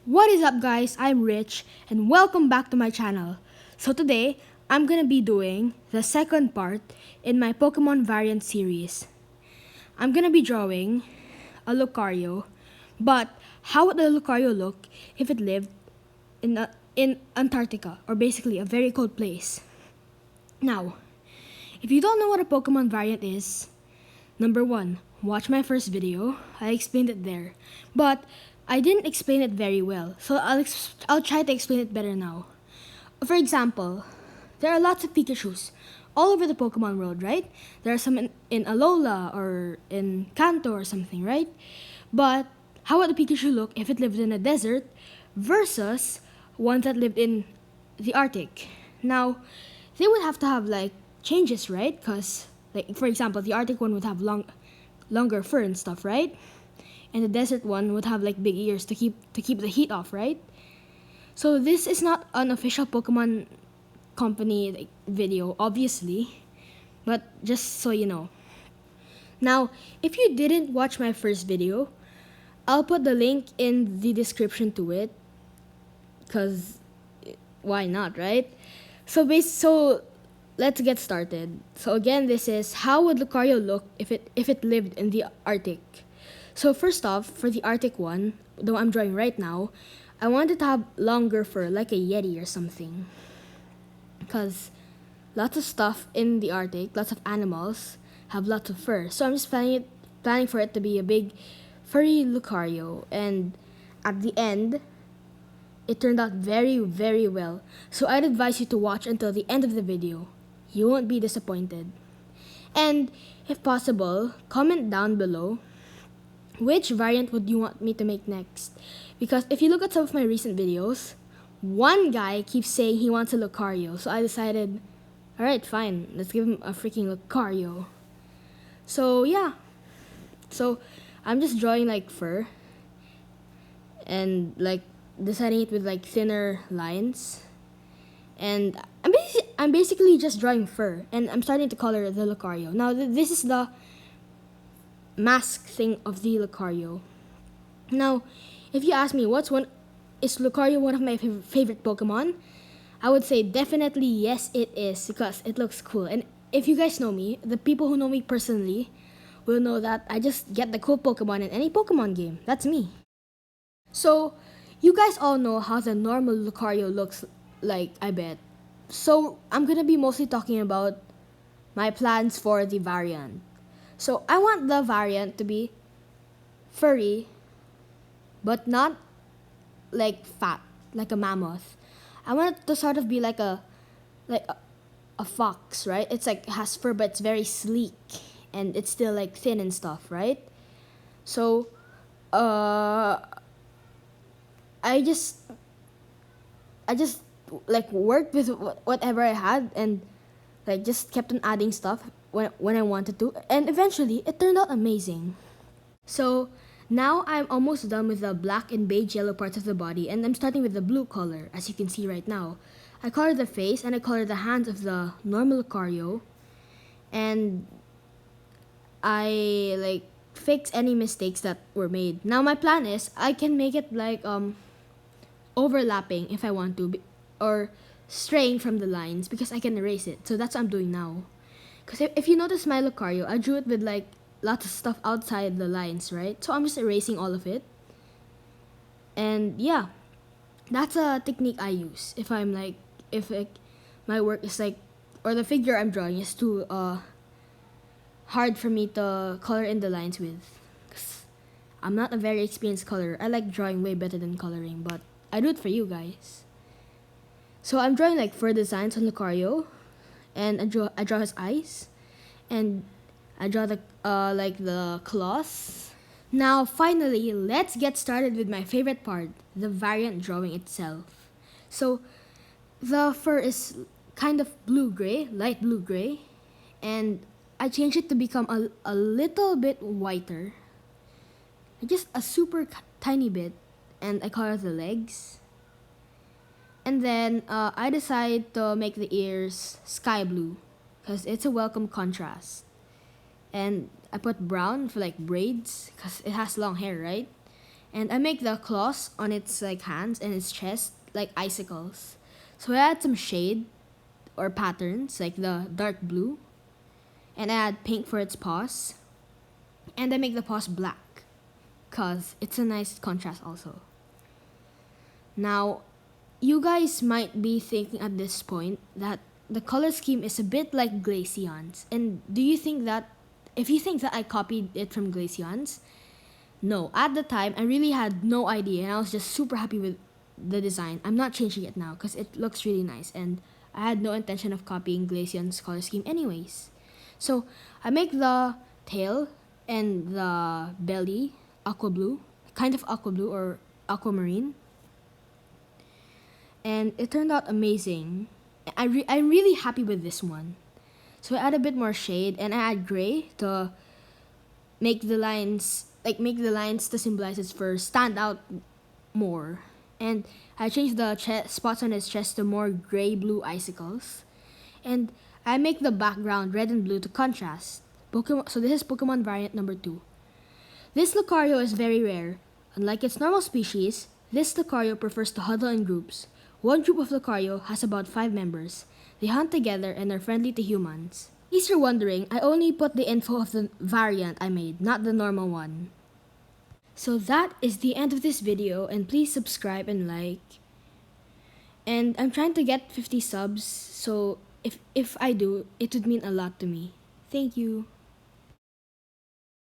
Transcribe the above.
What is up guys, I'm Rich and welcome back to my channel. So today, I'm gonna be doing the second part in my Pokemon variant series. I'm gonna be drawing a Lucario, but how would the Lucario look if it lived in Antarctica, or basically a very cold place? Now, if you don't know what a Pokemon variant is, number one, watch my first video. I explained it there. But I didn't explain it very well, so I'll try to explain it better now. For example, there are lots of Pikachus all over the Pokemon world, right? There are some in Alola or in Kanto or something, right? But how would the Pikachu look if it lived in a desert versus one that lived in the Arctic? Now, they would have to have like changes, right? Because, like, for example, the Arctic one would have longer fur and stuff, right? And the desert one would have like big ears to keep the heat off, right? So this is not an official Pokemon company like video, obviously, but just so you know. Now, if you didn't watch my first video, I'll put the link in the description to it, cause why not, right? So let's get started. So again, this is how would Lucario look if it lived in the Arctic. So first off, for the Arctic one, though I'm drawing right now, I wanted to have longer fur, like a Yeti or something. Because lots of stuff in the Arctic, lots of animals, have lots of fur. So I'm just planning for it to be a big, furry Lucario. And at the end, it turned out very, very well. So I'd advise you to watch until the end of the video. You won't be disappointed. And if possible, comment down below which variant would you want me to make next? Because if you look at some of my recent videos, one guy keeps saying he wants a Lucario. So I decided, alright, fine, let's give him a freaking Lucario. So yeah. So I'm just drawing like fur and like deciding it with like thinner lines. And I'm basically just drawing fur, and I'm starting to color the Lucario. Now this is the mask thing of the Lucario. Now, if you ask me is Lucario one of my favorite Pokemon, I would say definitely yes it is, because it looks cool. And if you guys know me, the people who know me personally will know that I just get the cool Pokemon in any Pokemon game. That's me. So, you guys all know how the normal Lucario looks like, I bet. So, I'm gonna be mostly talking about my plans for the variant. So I want the variant to be furry, but not like fat, like a mammoth. I want it to sort of be like a fox, right? It's like has fur, but it's very sleek, and it's still like thin and stuff, right? So, I just like worked with whatever I had, and like just kept on adding stuff when I wanted to, and eventually it turned out amazing. So now I'm almost done with the black and beige yellow parts of the body, and I'm starting with the blue color, as you can see right now. I colored the face and I colored the hands of the normal Lucario, and I like fix any mistakes that were made. Now my plan is I can make it like overlapping if I want to, or straying from the lines, because I can erase it. So that's what I'm doing now. Because if you notice my Lucario, I drew it with like lots of stuff outside the lines, right? So I'm just erasing all of it. And yeah, that's a technique I use if I'm like, if like my work is like, or the figure I'm drawing is too hard for me to color in the lines with. 'Cause I'm not a very experienced colorer. I like drawing way better than coloring, but I do it for you guys. So I'm drawing like fur designs on Lucario, and I draw his eyes, and I draw the like the claws. Now finally, let's get started with my favorite part, the variant drawing itself. So the fur is kind of blue-gray, light blue-gray, and I changed it to become a little bit whiter, just a super tiny bit, and I color the legs. And then I decide to make the ears sky blue, because it's a welcome contrast. And I put brown for like braids, because it has long hair, right? And I make the claws on its like hands and its chest like icicles. So I add some shade or patterns like the dark blue, and I add pink for its paws, and I make the paws black cause it's a nice contrast also. Now, you guys might be thinking at this point that the color scheme is a bit like Glaceon's. And do you think that, if you think that I copied it from Glaceon's, no. At the time, I really had no idea and I was just super happy with the design. I'm not changing it now because it looks really nice and I had no intention of copying Glaceon's color scheme anyways. So, I make the tail and the belly aqua blue, kind of aqua blue or aquamarine, and it turned out amazing. I'm really happy with this one. So I add a bit more shade and I add gray to make the lines to symbolize its fur stand out more. And I changed the spots on its chest to more gray blue icicles. And I make the background red and blue to contrast. So this is Pokemon variant number 2. This Lucario is very rare. Unlike its normal species, this Lucario prefers to huddle in groups. One group of Lucario has about 5 members. They hunt together and are friendly to humans. In case you're wondering, I only put the info of the variant I made, not the normal one. So that is the end of this video, and please subscribe and like. And I'm trying to get 50 subs, so if I do, it would mean a lot to me. Thank you.